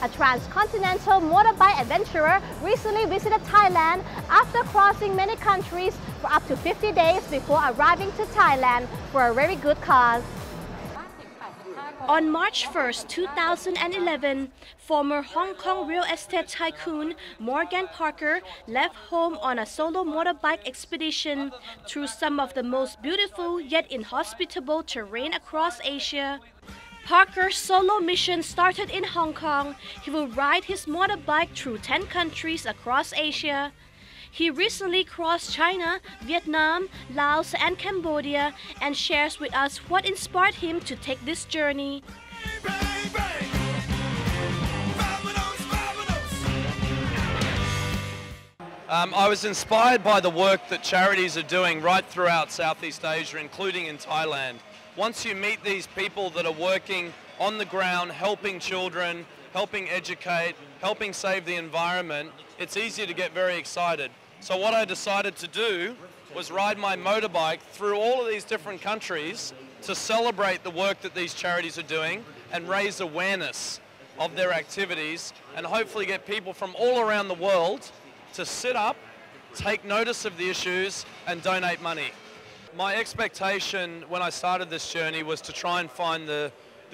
A transcontinental motorbike adventurer recently visited Thailand after crossing many countries for up to 50 days before arriving to Thailand for a very good cause. On March 1, 2011, former Hong Kong real estate tycoon Morgan Parker left home on a solo motorbike expedition through some of the most beautiful yet inhospitable terrain across Asia. Parker's solo mission started in Hong Kong. He will ride his motorbike through 10 countries across Asia. He recently crossed China, Vietnam, Laos, and Cambodia and shares with us what inspired him to take this journey. I was inspired by the work that charities are doing right throughout Southeast Asia, including in Thailand. Once you meet these people that are working on the ground, helping children, helping educate, helping save the environment, it's easy to get very excited. So what I decided to do was ride my motorbike through all of these different countries to celebrate the work that these charities are doing and raise awareness of their activities and hopefully get people from all around the world to sit up, take notice of the issues and donate money. My expectation when I started this journey was to try and find the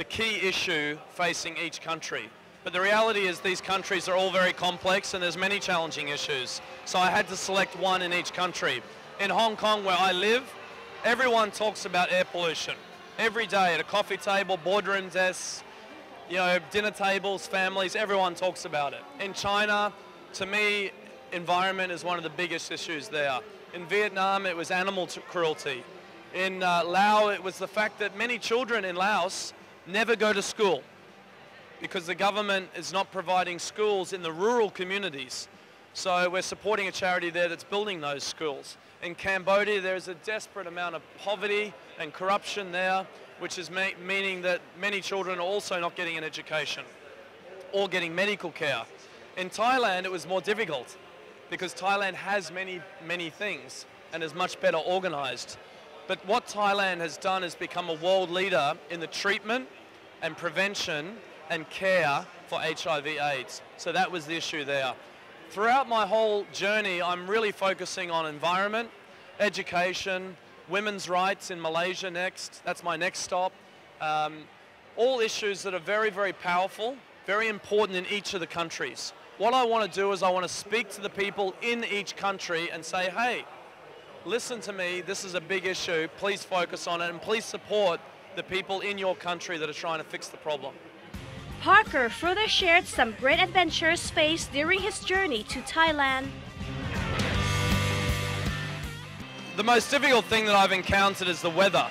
key issue facing each country. But the reality is these countries are all very complex and there's many challenging issues. So I had to select one in each country. In Hong Kong, where I live, everyone talks about air pollution. Every day at a coffee table, boardroom desks, dinner tables, families, everyone talks about it. In China, to me, environment is one of the biggest issues there. In Vietnam, it was animal cruelty. In Laos, it was the fact that many children in Laos never go to school because the government is not providing schools in the rural communities. So we're supporting a charity there that's building those schools. In Cambodia, there's a desperate amount of poverty and corruption there, which is meaning that many children are also not getting an education or getting medical care. In Thailand, it was more difficult, because Thailand has many things and is much better organized. But what Thailand has done is become a world leader in the treatment and prevention and care for HIV/AIDS. So that was the issue there. Throughout my whole journey, I'm really focusing on environment, education, women's rights in Malaysia next. That's my next stop. All issues that are very, very powerful, very important in each of the countries. What I want to do is I want to speak to the people in each country and say, hey, listen to me, this is a big issue, please focus on it and please support the people in your country that are trying to fix the problem. Parker further shared some great adventures faced during his journey to Thailand. The most difficult thing that I've encountered is the weather.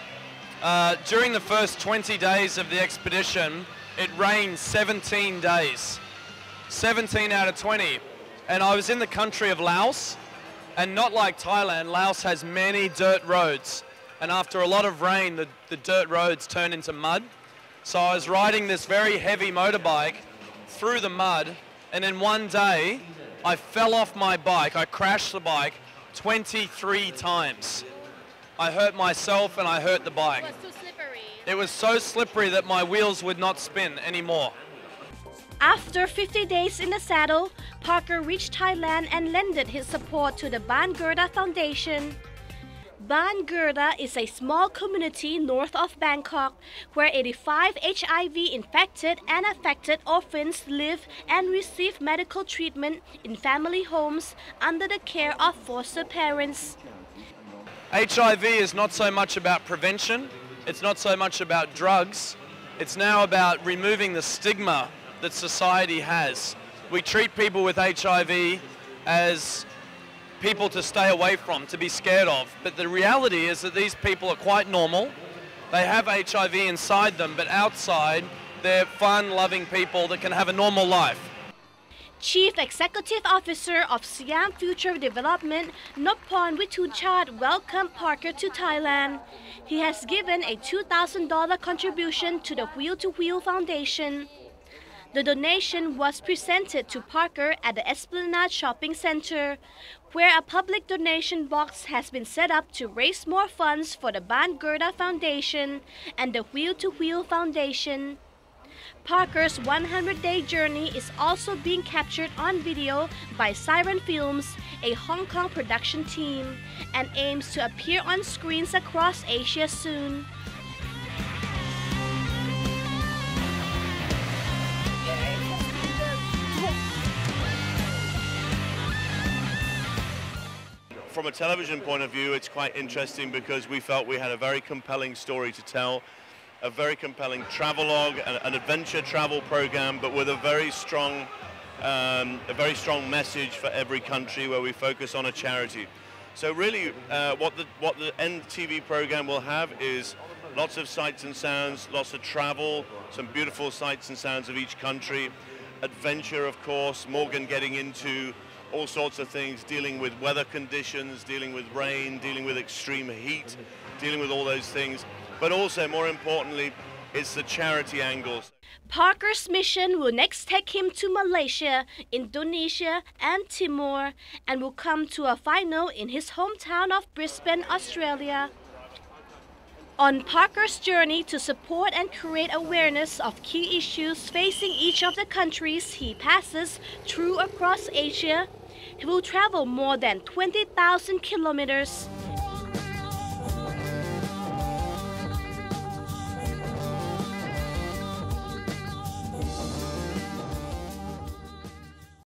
During the first 20 days of the expedition, it rained 17 days. 17 out of 20. And I was in the country of Laos, and not like Thailand, Laos has many dirt roads. And after a lot of rain, the dirt roads turn into mud. So I was riding this very heavy motorbike through the mud, and in one day, I fell off my bike. I crashed the bike 23 times. I hurt myself and I hurt the bike. It was too slippery. It was so slippery that my wheels would not spin anymore. After 50 days in the saddle, Parker reached Thailand and lended his support to the Megabangna Foundation. Megabangna is a small community north of Bangkok where 85 HIV-infected and affected orphans live and receive medical treatment in family homes under the care of foster parents. HIV is not so much about prevention, it's not so much about drugs, it's now about removing the stigma that society has. We treat people with HIV as people to stay away from, to be scared of. But the reality is that these people are quite normal. They have HIV inside them, but outside they're fun, loving people that can have a normal life. Chief Executive Officer of Siam Future Development, Nopon Witunchat, welcomed Parker to Thailand. He has given a $2,000 contribution to the Wheel2Wheel Foundation. The donation was presented to Parker at the Esplanade Shopping Center, where a public donation box has been set up to raise more funds for the Megabangna Foundation and the Wheel2Wheel Foundation. Parker's 100-day journey is also being captured on video by Siren Films, a Hong Kong production team, and aims to appear on screens across Asia soon. From a television point of view, it's quite interesting because we felt we had a very compelling story to tell, a very compelling travelogue, an adventure travel program, but with a very strong message for every country where we focus on a charity. So really, what the end TV program will have is lots of sights and sounds, lots of travel, some beautiful sights and sounds of each country, adventure, of course, Morgan getting into all sorts of things, dealing with weather conditions, dealing with rain, dealing with extreme heat, dealing with all those things. But also, more importantly, it's the charity angles. Parker's mission will next take him to Malaysia, Indonesia, and Timor, and will come to a final in his hometown of Brisbane, Australia. On Parker's journey to support and create awareness of key issues facing each of the countries he passes through across Asia, he will travel more than 20,000 kilometers.